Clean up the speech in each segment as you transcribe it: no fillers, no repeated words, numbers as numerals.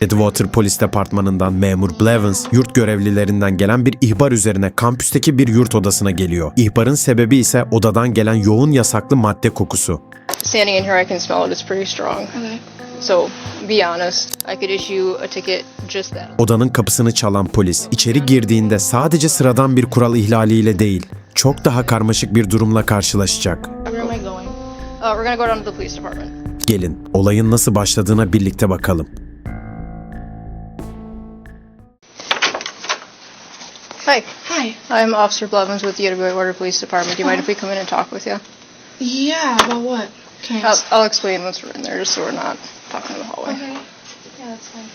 Edgewater Polis Departmanı'ndan memur Blevins, yurt görevlilerinden gelen bir ihbar üzerine kampüsteki bir yurt odasına geliyor. İhbarın sebebi ise odadan gelen yoğun yasaklı madde kokusu. Standing in here, I can smell it. It's pretty strong. Okay. So, be honest. I could issue a ticket just that. Odanın kapısını çalan polis, içeri girdiğinde sadece sıradan bir kural ihlaliyle değil, çok daha karmaşık bir durumla karşılaşacak. Where am I going? We're gonna go down to the police department. Gelin, olayın nasıl başladığına birlikte bakalım. Hi. Hi. I'm Officer Blevins with the Edgewater Police Department. Do you mind if we come in and talk with you? Yeah, about what? Can I ask? I'll explain once we're in there, just so we're not talking in the hallway. Okay. Yeah, that's fine.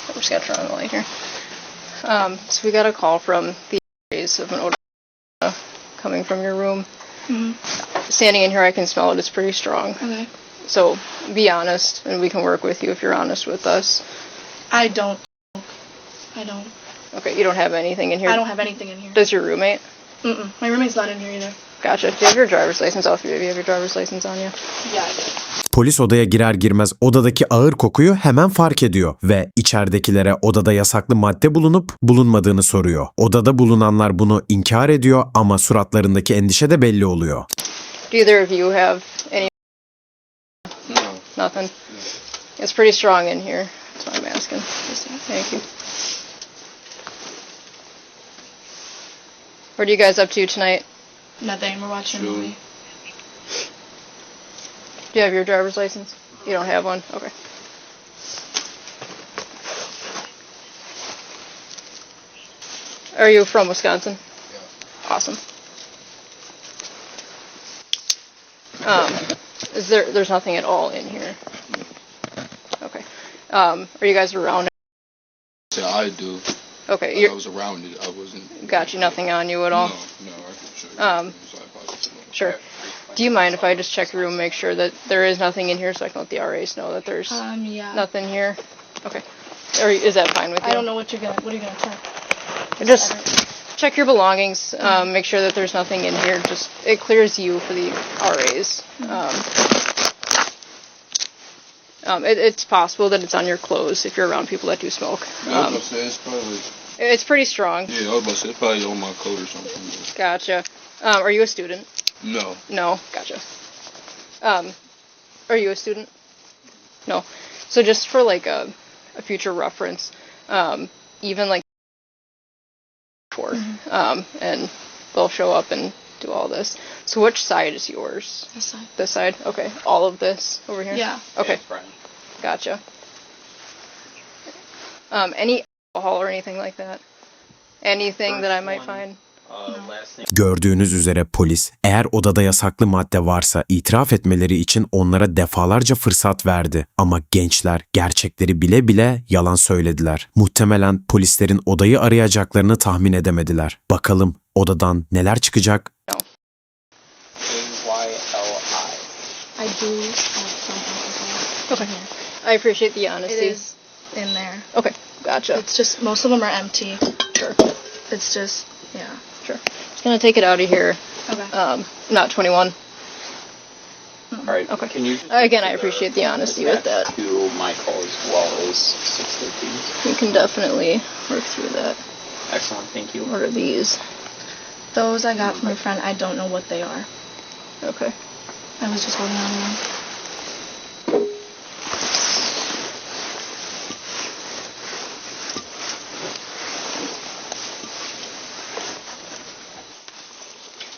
We're just gonna turn on the light here. So we got a call from the areas of an odor coming from your room. Mm-hmm. Standing in here, I can smell it. It's pretty strong. Okay. So be honest, and we can work with you if you're honest with us. I don't. Okay, you don't have anything in here? I don't have anything in here. Does your roommate? Mm-mm. My roommate's not in here either. Gotcha. Do you have your driver's license? All three of you have your driver's license on you? Yeah, I do. Polis odaya girer girmez odadaki ağır kokuyu hemen fark ediyor ve içeridekilere odada yasaklı madde bulunup bulunmadığını soruyor. Odada bulunanlar bunu inkar ediyor ama suratlarındaki endişe de belli oluyor. Do either of you have any? No. Nothing? It's pretty strong in here. That's why I'm asking. Thank you. What are you guys up to tonight? Nothing. We're watching a Sure. movie. Do you have your driver's license? You don't have one? Okay. Are you from Wisconsin? Yeah. Awesome. There's nothing at all in here? Okay. Are you guys around? Yeah, I do. Okay, I you're, was around it. I wasn't. got you, nothing on you at all? No, I can show you. So I apologize. Sure. Do you mind if I just check your room, make sure that there is nothing in here so I can let the RAs know that there's Yeah. nothing here? Okay. Or is that fine with you? I don't know what are you gonna check? Just check your belongings, make sure that there's nothing in here. Just, it clears you for the RAs. It's possible that it's on your clothes if you're around people that do smoke. Yeah, I was about to say it's probably. It's pretty strong. Yeah, I was about to say it's probably on my coat or something. Gotcha. Are you a student? No. No, gotcha. Are you a student? No. So just for like a future reference, even like and they'll show up and do all this. So which side is yours? This side. This side? Okay. All of this over here? Yeah. Okay. Gotcha. Any alcohol or anything like that? Anything that I might find? Gördüğünüz üzere polis, eğer odada yasaklı madde varsa itiraf etmeleri için onlara defalarca fırsat verdi. Ama gençler gerçekleri bile bile yalan söylediler. Muhtemelen polislerin odayı arayacaklarını tahmin edemediler. Bakalım odadan neler çıkacak? I do have some alcohol. Okay. I appreciate the honesty. It is in there. Okay. Gotcha. It's just most of them are empty. Sure. It's just Sure. Just gonna take it out of here. Okay. Not 21. All right. Okay. Can you just Again, I appreciate the honesty with that. to my call as well as 613? You can definitely work through that. Excellent. Thank you. What are these? Those I got from a friend. I don't know what they are. Okay. I was just holding on to them.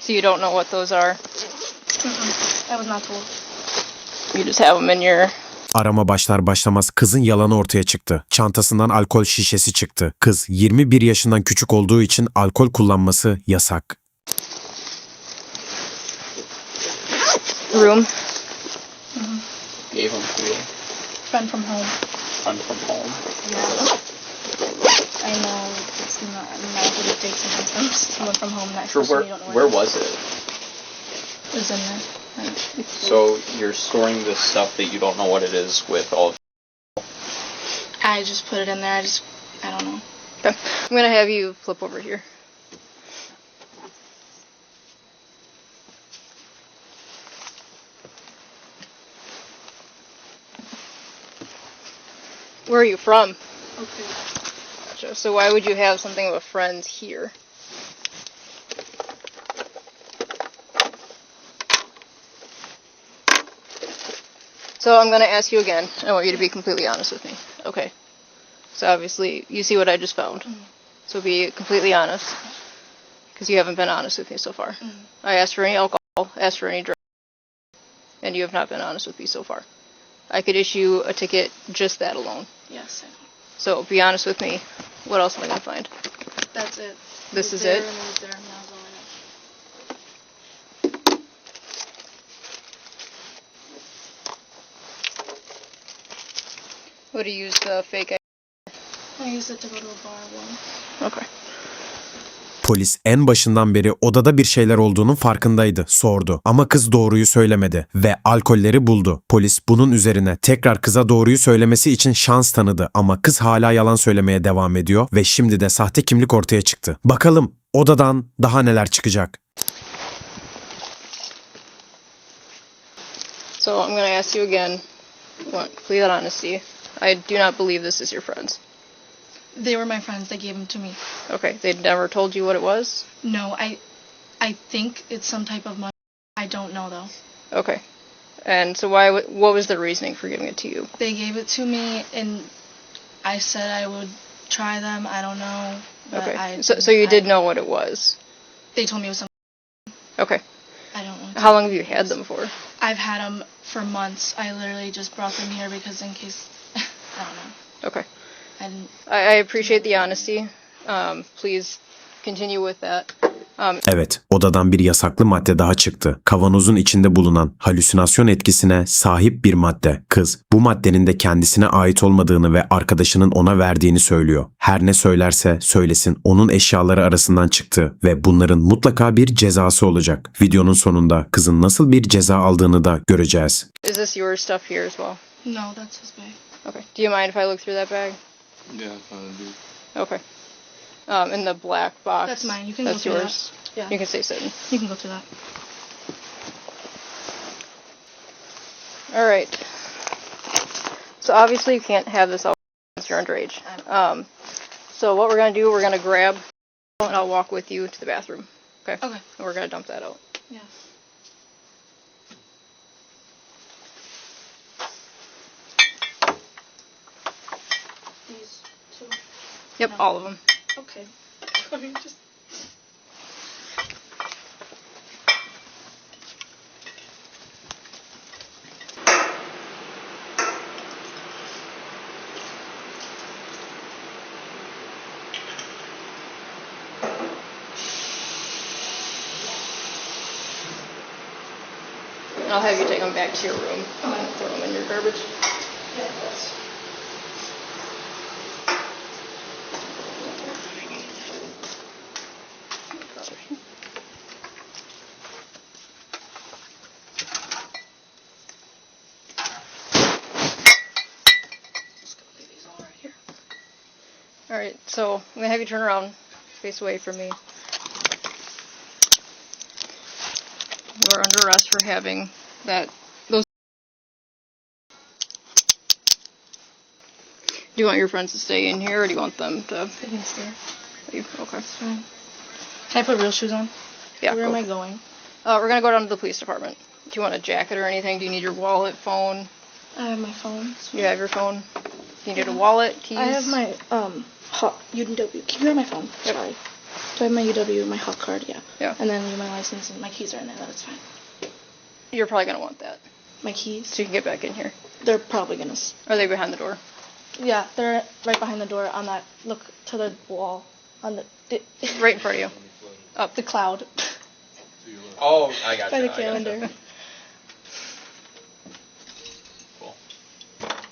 So you don't know what those are? I was not told. You just have them in your... Arama başlar başlamaz kızın yalanı ortaya çıktı. Çantasından alkol şişesi çıktı. Kız 21 yaşından küçük olduğu için alkol kullanması yasak. Room? Gave them to you. Friend from home. Friend from home. Yeah. I know it's not good to take someone from home. That Sure. especially when you don't know Where it was it? is. It was in there. So you're storing this stuff that you don't know what it is with all of. I just put it in there. I don't know. Okay. I'm gonna have you flip over here. Where are you from? Okay. Gotcha. So why would you have something of a friend's here? So I'm gonna ask you again. I want you to be completely honest with me. Okay. So obviously you see what I just found. So be completely honest. Because you haven't been honest with me so far. I asked for any alcohol, asked for any drugs, and you have not been honest with me so far. I could issue a ticket just that alone. Yes, I know. So be honest with me. What else am I gonna find? That's it. This is there it? And it was there, and that was all I know. What do you use the fake ID? I used it to go to a bar once. Okay. Polis en başından beri odada bir şeyler olduğunun farkındaydı, sordu. Ama kız doğruyu söylemedi ve alkolleri buldu. Polis bunun üzerine tekrar kıza doğruyu söylemesi için şans tanıdı ama kız hala yalan söylemeye devam ediyor ve şimdi de sahte kimlik ortaya çıktı. Bakalım odadan daha neler çıkacak? So I'm gonna ask you again. Complete honesty. I do not believe this is your friends. They were my friends. They gave them to me. Okay. They never told you what it was? No, I think it's some type of money. I don't know though. Okay. And so what was the reasoning for giving it to you? They gave it to me, and I said I would try them. I don't know. But Okay. So you did know what it was? They told me it was some. Okay. I don't know. How long have you had them for? I've had them for months. I literally just brought them here because in case. I don't know. Okay. I didn't. I appreciate the honesty. Please continue with that. Evet, odadan bir yasaklı madde daha çıktı. Kavanozun içinde bulunan halüsinasyon etkisine sahip bir madde. Kız, bu maddenin de kendisine ait olmadığını ve arkadaşının ona verdiğini söylüyor. Her ne söylerse söylesin onun eşyaları arasından çıktı ve bunların mutlaka bir cezası olacak. Videonun sonunda kızın nasıl bir ceza aldığını da göreceğiz. Is this your stuff here as well? No, that's his bag. Okay. Do you mind if I look through that bag? Yeah, I kind of do. Okay. In the black box. That's mine. You can go That's through yours. that. Yeah. You can stay sitting. You can go through that. All right. So obviously you can't have this all since you're underage. So what we're gonna do, we're gonna grab, and I'll walk with you to the bathroom. Okay. Okay. And we're gonna dump that out. Yeah. These two. Yep, all of them. Okay. I mean, just. And I'll have you take them back to your room and throw them in your garbage. All right, so I'm gonna have you turn around, face away from me. You are under arrest for having those. Do you want your friends to stay in here, or do you want them to They can stay. leave? Okay. Fine. Can I put real shoes on? Yeah. Where go. am I going? We're gonna go down to the police department. Do you want a jacket or anything? Do you need your wallet, phone? I have my phone. You have your phone. Do you need a wallet, keys? I have my hot UW. Can you have my phone? Yep. Sorry. Do I have my UW, my hot card? Yeah. Yeah. And then my license and my keys are in there. That's fine. You're probably gonna want that, My keys. so you can get back in here. They're probably gonna. Are they behind the door? Yeah, they're right behind the door on that. Look to the wall on the Right in front of you. Up. the cloud Oh, I got by you. the calendar. Cool.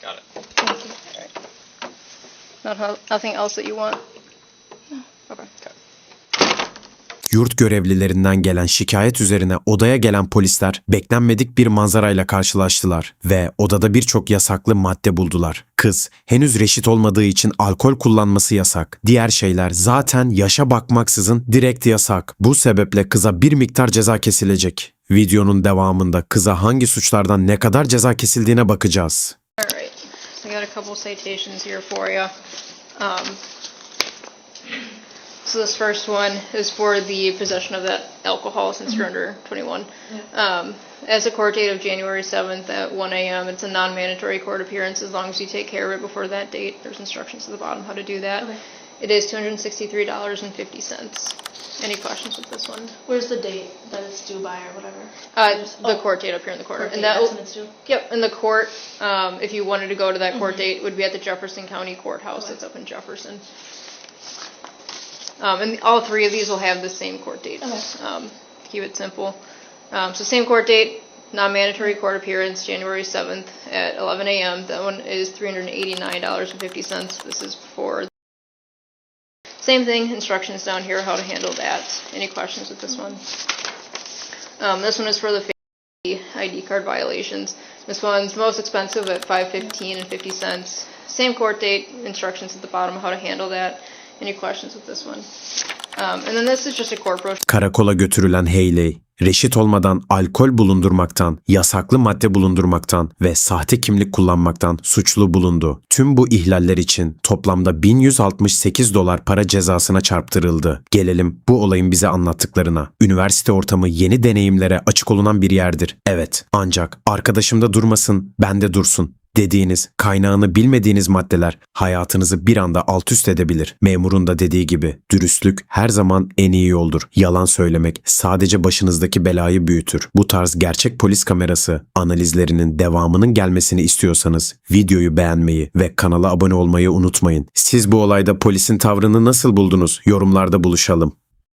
Got it. Thank you. Nothing else that you want? Okay. Yurt görevlilerinden gelen şikayet üzerine odaya gelen polisler beklenmedik bir manzarayla karşılaştılar ve odada birçok yasaklı madde buldular. Kız henüz reşit olmadığı için alkol kullanması yasak. Diğer şeyler zaten yaşa bakmaksızın direkt yasak. Bu sebeple kıza bir miktar ceza kesilecek. Videonun devamında kıza hangi suçlardan ne kadar ceza kesildiğine bakacağız. All right. I got a couple citations here for you. So this first one is for the possession of that alcohol since you're under 21. As a court date of January 7th at 1 a.m., it's a non-mandatory court appearance as long as you take care of it before that date. There's instructions at the bottom how to do that. Okay. It is $263.50. Any questions with this one? Where's the date that it's due by or whatever? The court date up here in the corner. Court And date, that that's when it's due? Yep, and the court, if you wanted to go to that court date, would be at the Jefferson County Courthouse that's up in Jefferson. And all three of these will have the same court dates. Okay. Keep it simple. So same court date, non-mandatory court appearance, January 7th at 11 a.m. That one is $389.50. This is for same thing, instructions down here how to handle that. Any questions with this one? This one is for the ID card violations. This one's most expensive at $5.15.50. Same court date, instructions at the bottom how to handle that. Any questions with this one? And then this is just a court brochure. Karakola götürülen Hayley, reşit olmadan alkol bulundurmaktan, yasaklı madde bulundurmaktan ve sahte kimlik kullanmaktan suçlu bulundu. Tüm bu ihlaller için toplamda $1168 para cezasına çarptırıldı. Gelelim bu olayın bize anlattıklarına. Üniversite ortamı yeni deneyimlere açık olunan bir yerdir. Evet, ancak arkadaşımda durmasın, bende dursun dediğiniz, kaynağını bilmediğiniz maddeler hayatınızı bir anda alt üst edebilir. Memurun da dediği gibi dürüstlük her zaman en iyi yoldur. Yalan söylemek sadece başınızdaki belayı büyütür. Bu tarz gerçek polis kamerası analizlerinin devamının gelmesini istiyorsanız videoyu beğenmeyi ve kanala abone olmayı unutmayın. Siz bu olayda polisin tavrını nasıl buldunuz? Yorumlarda buluşalım.